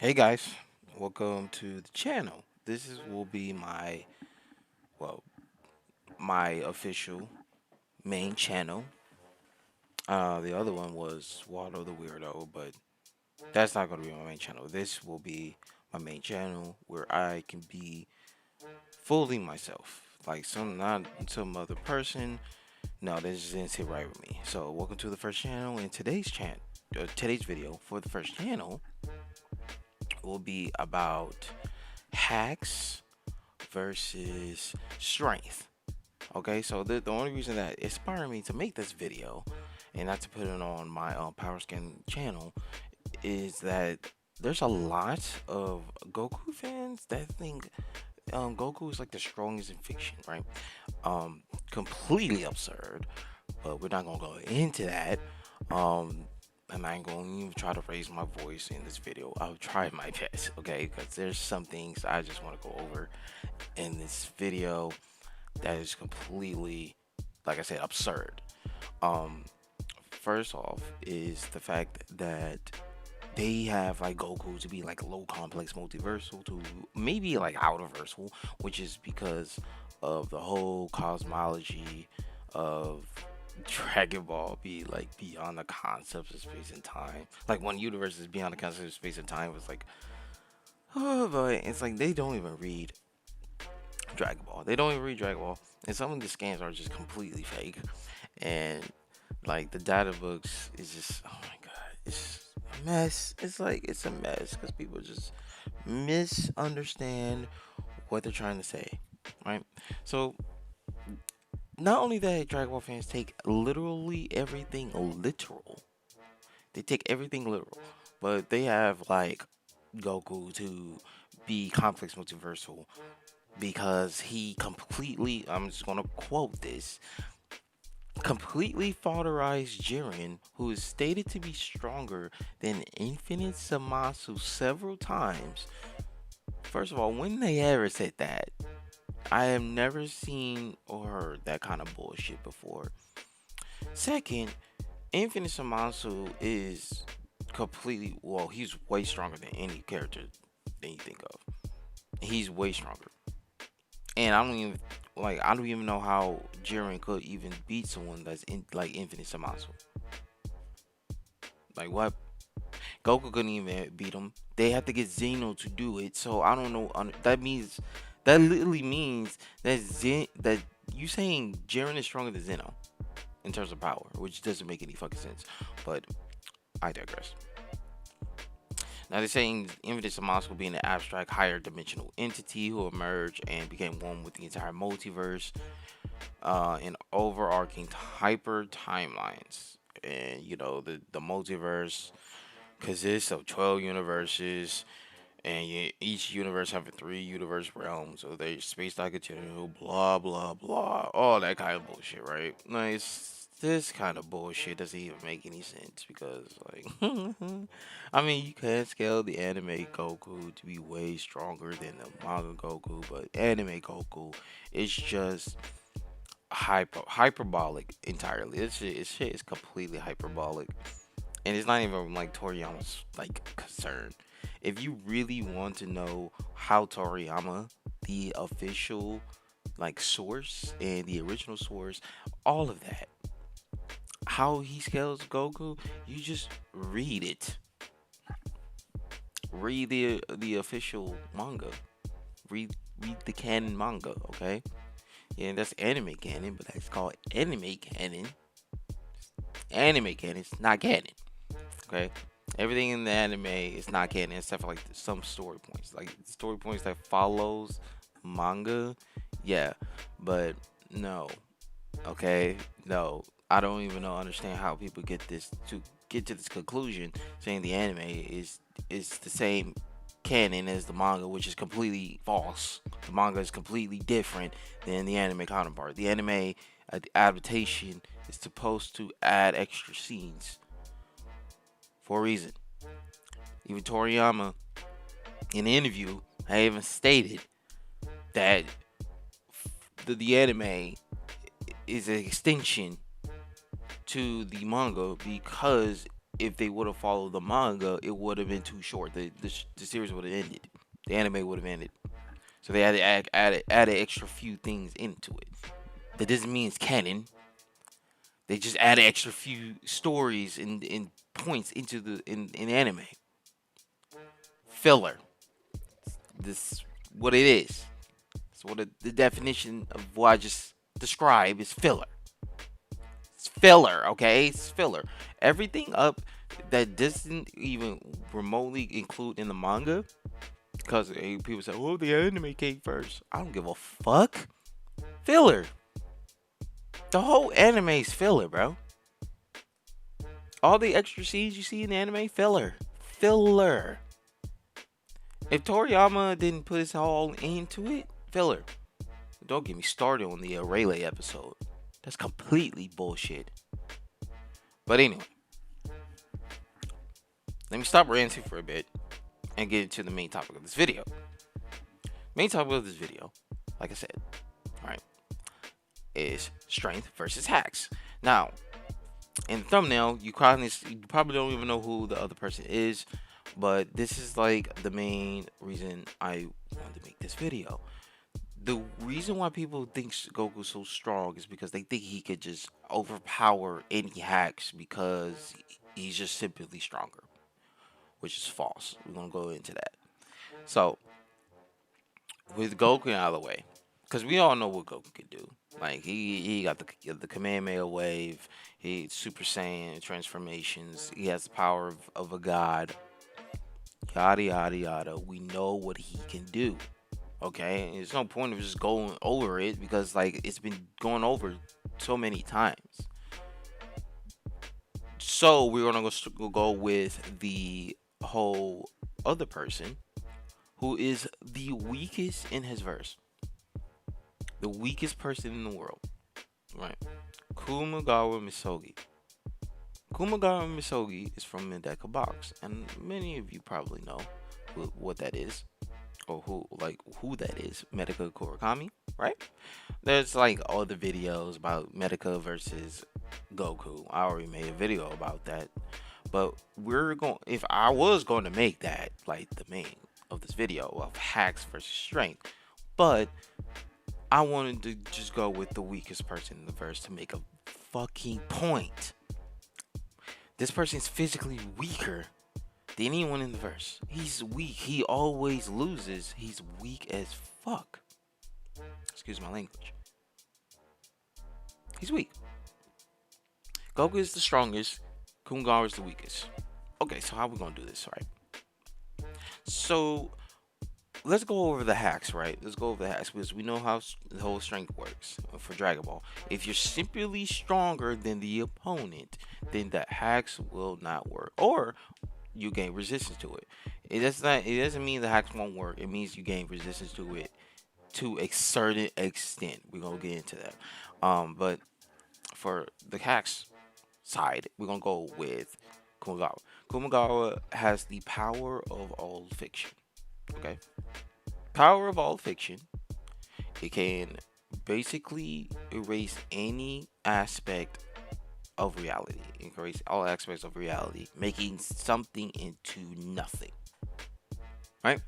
Hey guys, welcome to the channel. Will be well my official main channel. The other one was Waldo the Weirdo, but that's not going to be my main channel. This will be my main channel where I can be fully myself, like not some other person. No, this didn't sit right with me. So welcome to the first channel. In today's video for the first channel will be about hacks versus strength. Okay, so the only reason that inspired me to make this video and not to put it on my Power Scan channel is that there's a lot of Goku fans that think Goku is like the strongest in fiction, right? Completely absurd, but we're not gonna go into that. Um, and I ain't gonna even try to raise my voice in this video. I'll try my best, okay? Because there's some things I just want to go over in this video that is completely, like I said, absurd. Um, First off is the fact that they have like Goku to be like low complex multiversal to maybe like outerversal, which is because of the whole cosmology of Dragon Ball be like beyond the concepts of space and time. Like one universe is beyond the concept of space and time. It's like, oh, but it's like they don't even read Dragon Ball. They don't even read Dragon Ball, and some of the scans are just completely fake. And like the data books is just, oh my god, it's a mess. It's a mess because people just misunderstand what they're trying to say, right? So not only that, Dragon Ball fans take literally everything literal. They take everything literal, but they have like Goku to be complex multiversal because he completely, I'm just gonna quote this, completely falterized Jiren, who is stated to be stronger than Infinite Samasu several times. First of all, when they ever said that? I have never seen or heard that kind of bullshit before. Second, Infinite Samasu is completely, well, he's way stronger than any character than you think of. He's way stronger. And I don't even know how Jiren could even beat someone that's in like Infinite Samasu. Like what? Goku couldn't even beat him. They have to get Zeno to do it. So I don't know. That literally means that you saying Jiren is stronger than Zeno in terms of power, which doesn't make any fucking sense. But I digress. Now they're saying Infinite Samas will be an abstract, higher dimensional entity who emerged and became one with the entire multiverse, in overarching hyper timelines. And you know the multiverse consists of 12 universes, and each universe having three universe realms. So they space like continuum, blah blah blah, all that kind of bullshit, right? Nice. This kind of bullshit doesn't even make any sense because, like, I mean, you can scale the anime Goku to be way stronger than the manga Goku, but anime Goku is just hyperbolic entirely. Shit is completely hyperbolic, and it's not even like Toriyama's like concern. If you really want to know how Toriyama, the official like source and the original source, all of that, how he scales Goku, you just read it. Read the official manga. Read the canon manga, okay? Yeah, that's anime canon, but that's called anime canon. Anime canon, it's not canon. Okay, everything in the anime is not canon except for like some story points, like story points that follows manga. Yeah, but no. Okay, no. I don't even know understand how people get to this conclusion saying the anime is the same canon as the manga, which is completely false. The manga is completely different than the anime counterpart. The anime adaptation is supposed to add extra scenes for a reason. Even Toriyama, in the interview, I even stated that the anime is an extension to the manga because if they would have followed the manga, it would have been too short. The series would have ended. The anime would have ended. So they had to add an extra few things into it. That doesn't mean it's canon. They just add an extra few stories and points into in anime. Filler. This what it is. So what the definition of what I just described is filler. It's filler, okay? It's filler. Everything up that doesn't even remotely include in the manga, because people say, "Oh, the anime came first." I don't give a fuck. Filler. The whole anime is filler, bro. All the extra scenes you see in the anime, filler. Filler. If Toriyama didn't put his all into it, filler. Don't get me started on the Rayleigh episode. That's completely bullshit. But anyway, let me stop ranting for a bit and get into the main topic of this video. Main topic of this video, like I said, right, is strength versus hacks. Now, in the thumbnail, you probably don't even know who the other person is, but this is like the main reason I wanted to make this video. The reason why people think Goku's so strong is because they think he could just overpower any hacks because he's just simply stronger, which is false. We're gonna go into that. So with Goku out of the way, because we all know what Goku can do. Like he got the Kamehameha wave, he Super Saiyan transformations. He has the power of a god. Yada yada yada. We know what he can do. Okay, and there's no point of just going over it because like it's been going over so many times. So we're gonna go with the whole other person who is the weakest in his verse, the weakest person in the world, right? Kumagawa Misogi. Kumagawa Misogi is from Medeka Box, and many of you probably know what that is, or who that is. Medeka Kurakami, right? There's like all the videos about Medeka versus Goku. I already made a video about that, but if I was going to make that like the main of this video of hacks versus strength, but I wanted to just go with the weakest person in the verse to make a fucking point. This person is physically weaker than anyone in the verse. He's weak. He always loses. He's weak as fuck. Excuse my language. He's weak. Goku is the strongest. Kungar is the weakest. Okay, so how we gonna do this, right? So let's go over the hacks, right? Let's go over the hacks because we know how the whole strength works for Dragon Ball. If you're simply stronger than the opponent, then the hacks will not work, or you gain resistance to it. It doesn't mean the hacks won't work. It means you gain resistance to it to a certain extent. We're gonna get into that. But for the hacks side, we're gonna go with Kumagawa. Kumagawa has the power of all fiction. Okay, power of all fiction. It can basically erase any aspect of reality. It can erase all aspects of reality, making something into nothing. Right?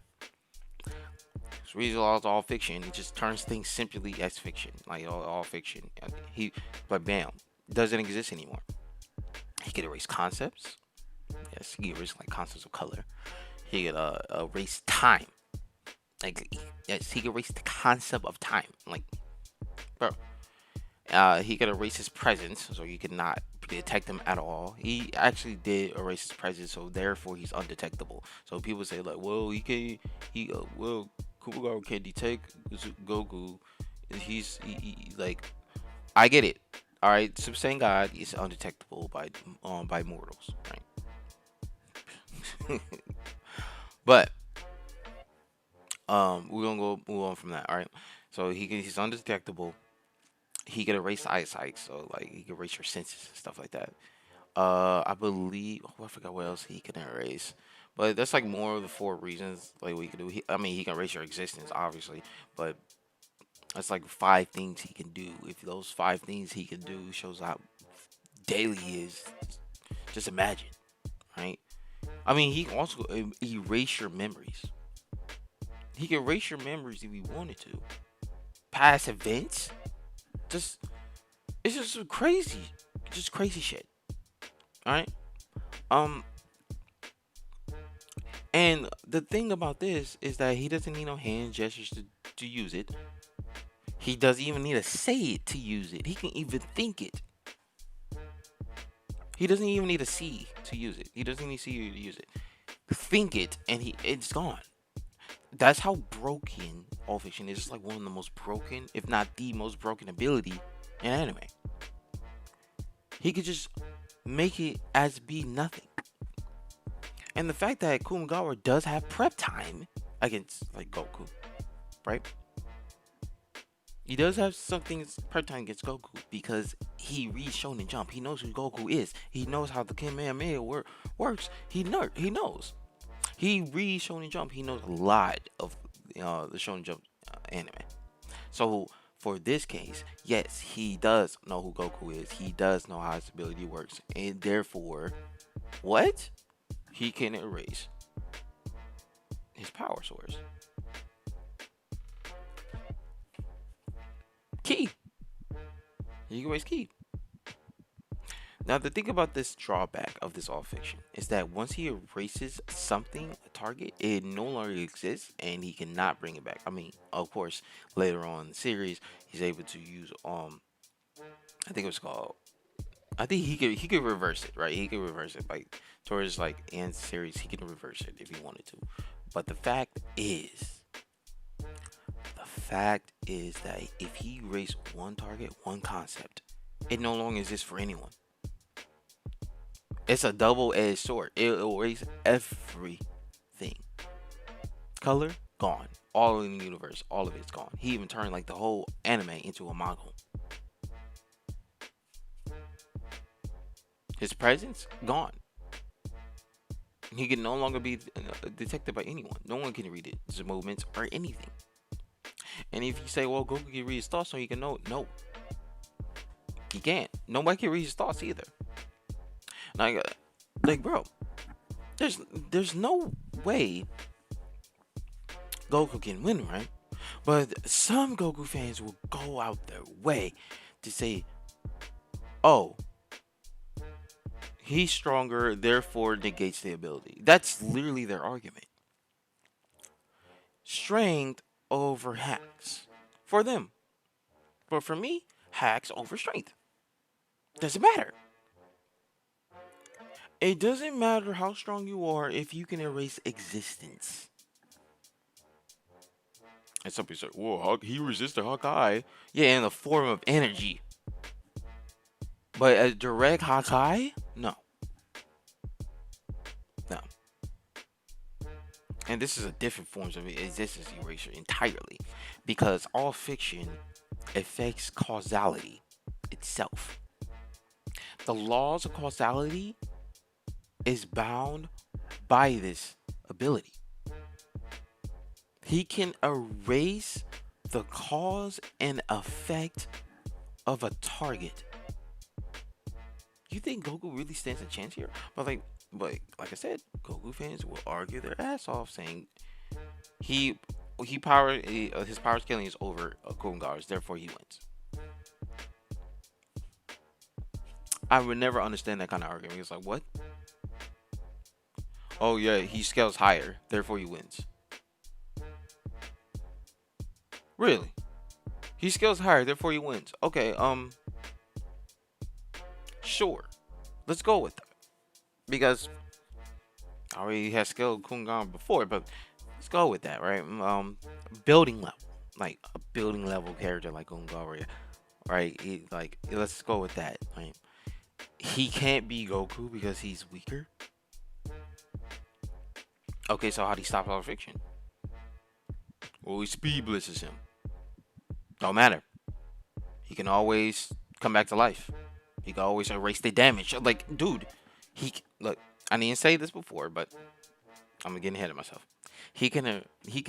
So reason all fiction. It just turns things simply as fiction, like all fiction. But bam, doesn't exist anymore. He could erase concepts. Yes, he could erase like concepts of color. He could erase time. Like yes, he could erase the concept of time. Like, bro, he could erase his presence, so you could not detect him at all. He actually did erase his presence, so therefore he's undetectable. So people say like, well, well, Kumaga can detect Goku. Like, I get it. All right, Super Saiyan God is undetectable by mortals, right? But we're gonna go move on from that. All right, so he's undetectable. He can erase eyesight, so like he can erase your senses and stuff like that. I believe I forgot what else he can erase, but that's like more of the four reasons like what he can do. I mean, he can erase your existence, obviously, but that's like five things he can do. If those five things he can do shows how daily he is, just imagine. right? I mean, he can also erase your memories. He can erase your memories if he wanted to. Past events, just it's just just crazy shit. All right. Um, and the thing about this is that he doesn't need no hand gestures to use it. He doesn't even need to say it to use it. He can even think it. He doesn't even need to see to use it. He doesn't need to see you to use it. Think it, and it's gone. That's how broken all fiction is. It's like one of the most broken, if not the most broken ability in anime. He could just make it as be nothing. And the fact that Kungar does have prep time against like Goku, right? He does have something prep time against Goku because he reads Shonen Jump. He knows who Goku is. He knows how the Kamehameha works. He knows. He reads Shonen Jump. He knows a lot of the Shonen Jump anime. So for this case, yes, he does know who Goku is. He does know how his ability works, and therefore, what he can erase his power source. Key. He can erase Key. Now, the thing about this drawback of this all fiction is that once he erases something, a target, it no longer exists and he cannot bring it back. I mean, of course, later on in the series, he's able to use I think it was called. I think he could reverse it, right? He could reverse it like towards like end series. He can reverse it if he wanted to. But the fact is that if he erased one target, one concept, it no longer exists for anyone. It's a double-edged sword. It erases everything. Color gone. All in the universe, all of it's gone. He even turned like the whole anime into a manga. His presence gone. He can no longer be detected by anyone. No one can read it, his movements or anything. And if you say, "Well, Goku can read his thoughts, so he can know," no, he can't. Nobody can read his thoughts either. Like, bro, there's there's no way Goku can win, right? But some Goku fans will go out their way to say, "Oh, he's stronger, therefore negates the ability." That's literally their argument. Strength over hacks for them, but for me, hacks over strength. Doesn't matter. It doesn't matter how strong you are if you can erase existence. And some people say, "Whoa, he resisted Hawkeye." Yeah, in the form of energy. But a direct Hawkeye? No. No. And this is a different forms of existence erasure entirely. Because all fiction affects causality itself. The laws of causality is bound by this ability. He can erase the cause and effect of a target. You think Goku really stands a chance here? But like I said, Goku fans will argue their ass off saying he his power scaling is over Kungar's, therefore he wins. I would never understand that kind of argument. It's like, what? Oh yeah, he scales higher, therefore he wins. Really? He scales higher, therefore he wins. Okay, sure. Let's go with that. Because I already had scaled Kungan before, but let's go with that, right? Building level. Like a building level character like Kungan, right? Let's go with that. Right? He can't be Goku because he's weaker. Okay, so how do you stop all fiction? Well, he speed blitzes him. Don't matter. He can always come back to life. He can always erase the damage. Like, dude, look. I didn't say this before, but I'm getting ahead of myself. He can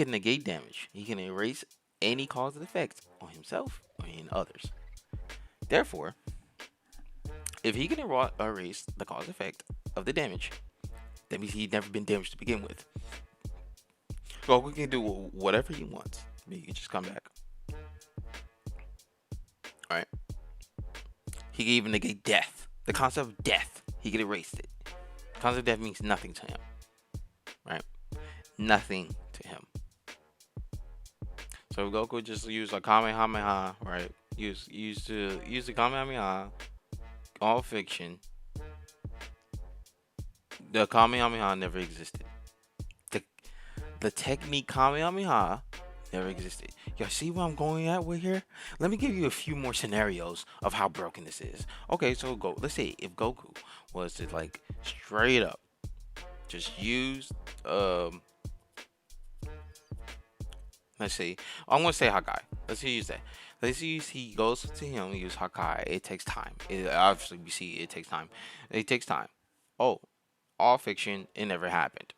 negate damage. He can erase any cause and effect on himself or in others. Therefore, if he can erase the cause effect of the damage That means he'd never been damaged to begin with. Goku can do whatever he wants. He can just come back. All right. He can even negate death. The concept of death, he could erase it. The concept of death means nothing to him. Right? Nothing to him. So Goku just used a Kamehameha, right? Use the Kamehameha, all fiction. The Kamehameha never existed. The the technique Kamehameha never existed. Y'all see where I'm going at with here? Let me give you a few more scenarios of how broken this is. Okay, so let's say if Goku was to like straight up just use let's see. I'm gonna say Hakai. Let's use that. Let's use he goes to him, use Hakai. It takes time. Obviously we see it takes time. It takes time. Oh, all fiction, it never happened.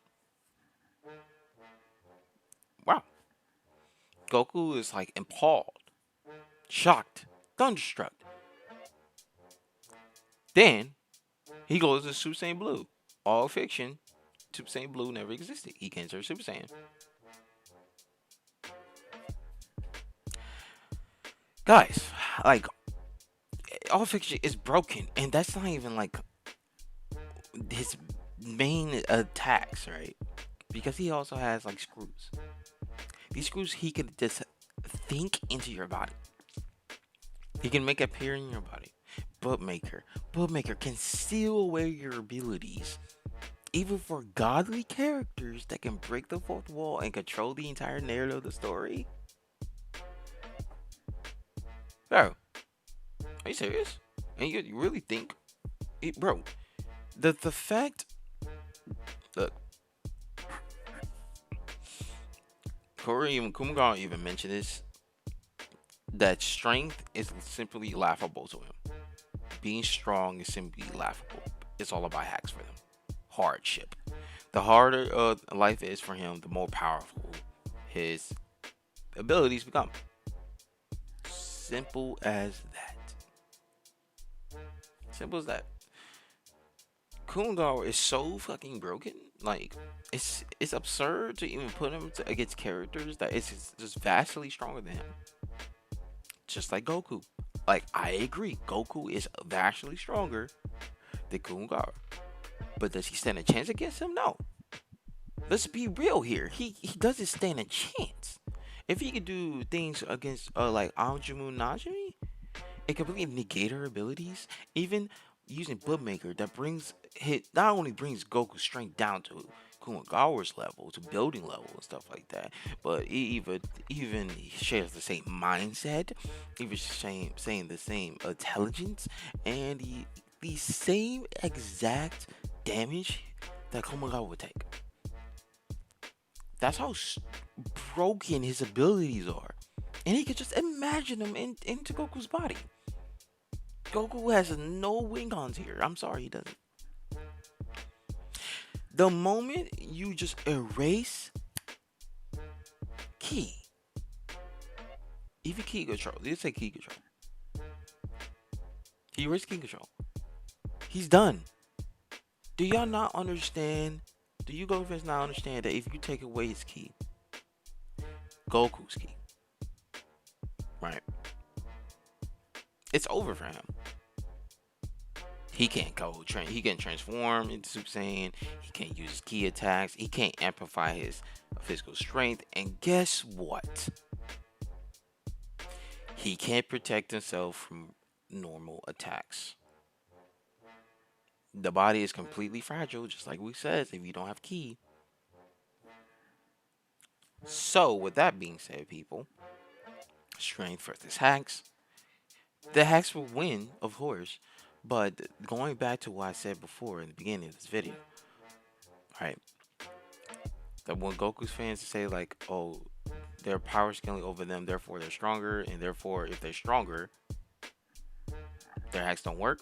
Wow. Goku is like appalled, shocked, thunderstruck. Then he goes to Super Saiyan Blue. All fiction, Super Saiyan Blue never existed. He can't turn Super Saiyan. Guys, like all fiction is broken, and that's not even like his main attacks, right? Because he also has like screws. These screws he could just think into your body. He can make appear in your body. Bookmaker can steal away your abilities. Even for godly characters that can break the fourth wall and control the entire narrative of the story. Bro, are you serious? And you really think, bro? The fact, look, Kungar even mentioned this. That strength is simply laughable to him. Being strong is simply laughable. It's all about hacks for them. Hardship. The harder life is for him, the more powerful his abilities become. Simple as that. Simple as that. Kungar is so fucking broken. Like, it's absurd to even put him against characters that is just vastly stronger than him. Just like Goku. Like, I agree. Goku is vastly stronger than Kungar. But does he stand a chance against him? No. Let's be real here. He doesn't stand a chance. If he could do things against like Anjumu Najimi, it completely negate her abilities. Even using Bloodmaker, that brings not only brings Goku's strength down to Kungawa's level, to building level and stuff like that, but he even shares the same mindset, even saying the same intelligence, and the same exact damage that Kungawa would take. That's how broken his abilities are. And he could just imagine them into Goku's body. Goku has no Wingons here. I'm sorry, he doesn't. The moment you just erase Ki, even Ki control, let's say Ki control. He erased Ki control. He's done. Do y'all not understand? Do you Goku fans not understand that if you take away his Ki, Goku's Ki, right? It's over for him. He can't he can't transform into Super Saiyan. He can't use his Ki attacks. He can't amplify his physical strength. And guess what? He can't protect himself from normal attacks. The body is completely fragile, just like we said, if you don't have Ki. So, with that being said, people, strength versus hacks. The hacks will win, of course, but going back to what I said before in the beginning of this video, right? That when Goku's fans say like, oh, they're power scaling over them, therefore they're stronger, and therefore if they're stronger, their hacks don't work.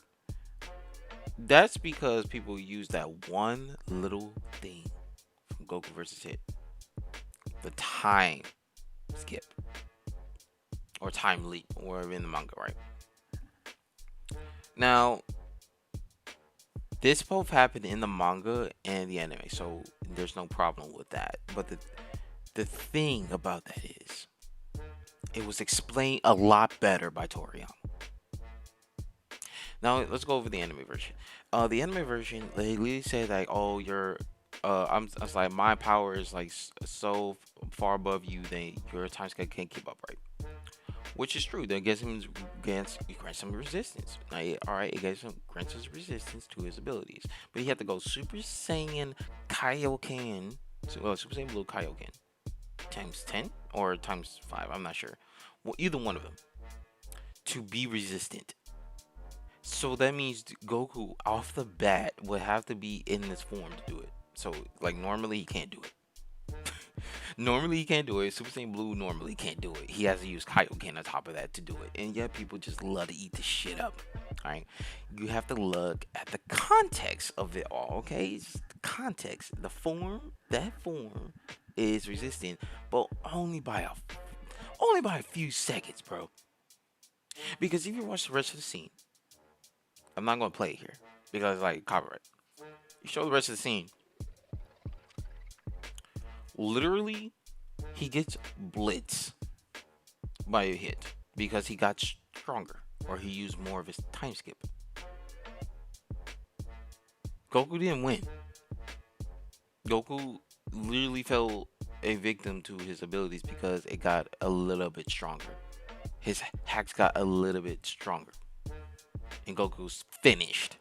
That's because people use that one little thing from Goku versus Hit. The time skip. Or time leap, or in the manga, right? Now, This both happened in the manga and the anime, so there's no problem with that. But the thing about that is, it was explained a lot better by Toriyama. Now let's go over the anime version. The anime version, they literally say like, "Oh, you're," I was like, "My power is like so far above you that your time scale can't keep up, right?" Which is true. That grants him resistance. Like, all right, it grants his resistance to his abilities, but he had to go Super Saiyan Kaioken, Super Saiyan Blue Kaioken times 10 or times 5. I'm not sure. Well, either one of them to be resistant. So that means Goku off the bat would have to be in this form to do it. So like normally he can't do it. Normally he can't do it. Super Saiyan Blue normally can't do it. He has to use Kaioken on top of that to do it. And yet people just love to eat this shit up. Alright. You have to look at the context of it all, okay? It's just the context. The form, that form is resistant, but only by a few seconds, bro. Because if you watch the rest of the scene, I'm not gonna play it here because like copyright. You show the rest of the scene. Literally, he gets blitz by a hit because he got stronger or he used more of his time skip. Goku didn't win. Goku literally fell a victim to his abilities because it got a little bit stronger. His hacks got a little bit stronger. And Goku's finished.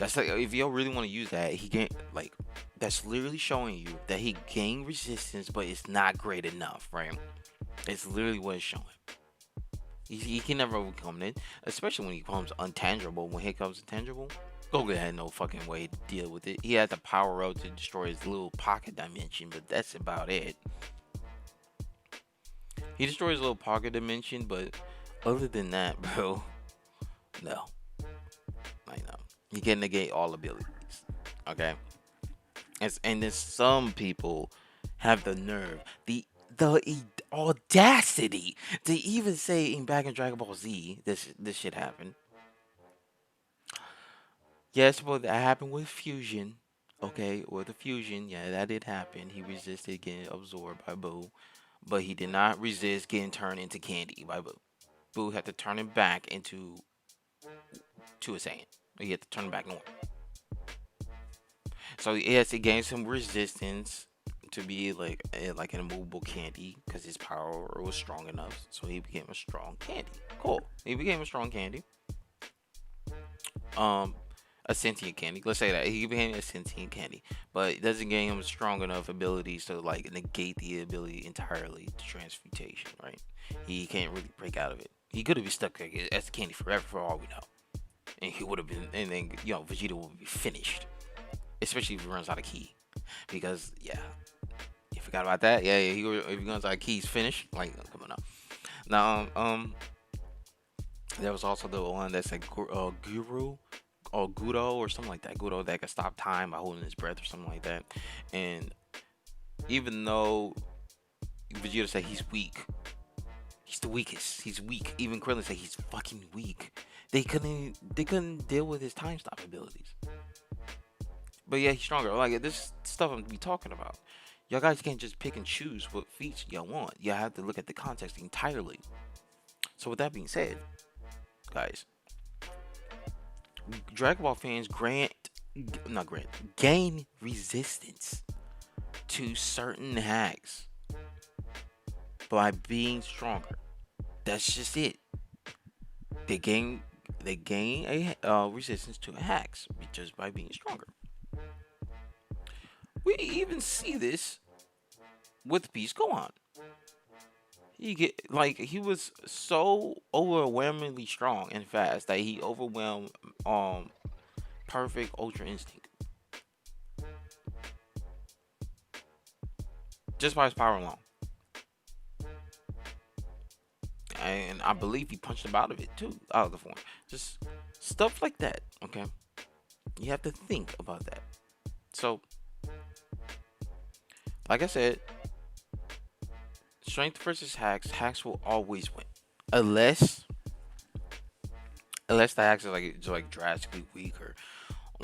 That's like if you really want to use that, he gained like that's literally showing you that he gained resistance, but it's not great enough, right? It's literally what it's showing. He can never overcome it, especially when he becomes untangible. When he becomes intangible, Goku had no fucking way to deal with it. He had the power up to destroy his little pocket dimension, but that's about it. He destroys his little pocket dimension, but other than that, bro, no. I know. He can negate all abilities. Okay? And then some people have the nerve, audacity to even say in back in Dragon Ball Z, this shit happened. Yes, well that happened with Fusion. Okay, with the Fusion, yeah, that did happen. He resisted getting absorbed by Boo, but he did not resist getting turned into candy by Boo. Boo had to turn him back into to a Saiyan. He had to turn him back normal. So yes, it gained some resistance to be like an immovable candy because his power was strong enough. So he became a strong candy. Cool. He became a strong candy. Um, a sentient candy. Let's say that he became a sentient candy, but it doesn't gain him strong enough abilities to like negate the ability entirely to transmutation. Right? He can't really break out of it. He could have been stuck as a candy forever for all we know, and he would have been. And then Vegeta would be finished, especially if he runs out of ki. Because yeah, you forgot about that. Yeah, yeah. If he runs out of ki, he's finished. Like, come on now. Now, there was also the one that's like Guru or Gudo or something like that. Gudo that can stop time by holding his breath or something like that. And even though Vegeta said he's weak, he's the weakest. He's weak. Even Krillin said he's fucking weak. They couldn't deal with his time stop abilities. But yeah, he's stronger. Like this stuff I'm be talking about. Y'all guys can't just pick and choose what feats y'all want. You have to look at the context entirely. So with that being said, guys, Dragon Ball fans gain resistance to certain hacks by being stronger. That's just it. They gain a resistance to hacks just by being stronger. We even see this with Beast Gohan. He was so overwhelmingly strong and fast that he overwhelmed Perfect Ultra Instinct just by his power alone. And I believe he punched him out of it too, out of the form. Just stuff like that, okay? You have to think about that. So, like I said, strength versus hacks, hacks will always win. Unless the hacks are like drastically weak or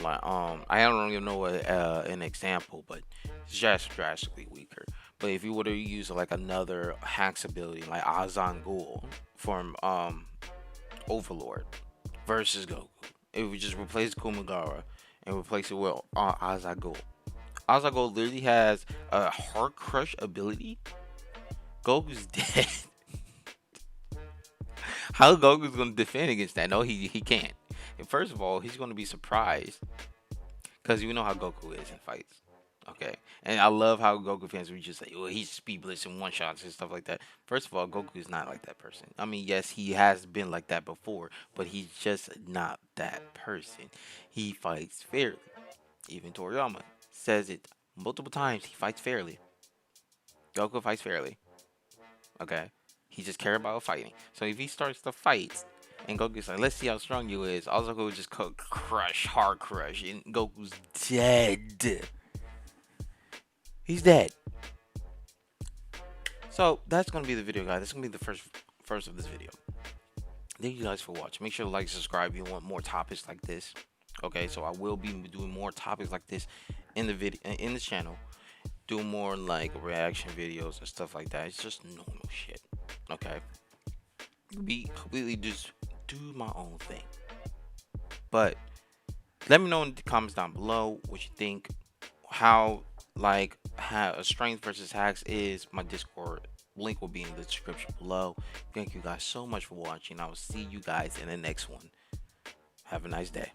Like I don't even know an example, but it's just drastically weaker. But if you were to use like another hacks ability like Azangul from Overlord versus Goku, if we just replace Kumagara and replace it with Azagul. Azagul literally has a heart crush ability. Goku's dead. How Goku's gonna defend against that? No, he can't. And first of all, he's gonna be surprised because you know how Goku is in fights. Okay, and I love how Goku fans would just say, "Well, he's speed blitz and one shots and stuff like that." First of all, Goku is not like that person. I mean, yes, he has been like that before, but he's just not that person. He fights fairly. Even Toriyama says it multiple times. He fights fairly. Goku fights fairly. Okay, he just cares about fighting. So if he starts to fight, and Goku's like, "Let's see how strong you is," also Goku would just crush, hard crush, and Goku's dead. He's dead. So that's gonna be the video, guys. That's gonna be the first of this video. Thank you guys for watching. Make sure to like, subscribe if you want more topics like this. Okay, so I will be doing more topics like this in the video in the channel. Do more like reaction videos and stuff like that. It's just normal shit. Okay, be completely just do my own thing. But let me know in the comments down below what you think. How like how a strength versus hacks is. My Discord link will be in the description below. Thank you guys so much for watching. I will see you guys in the next one. Have a nice day.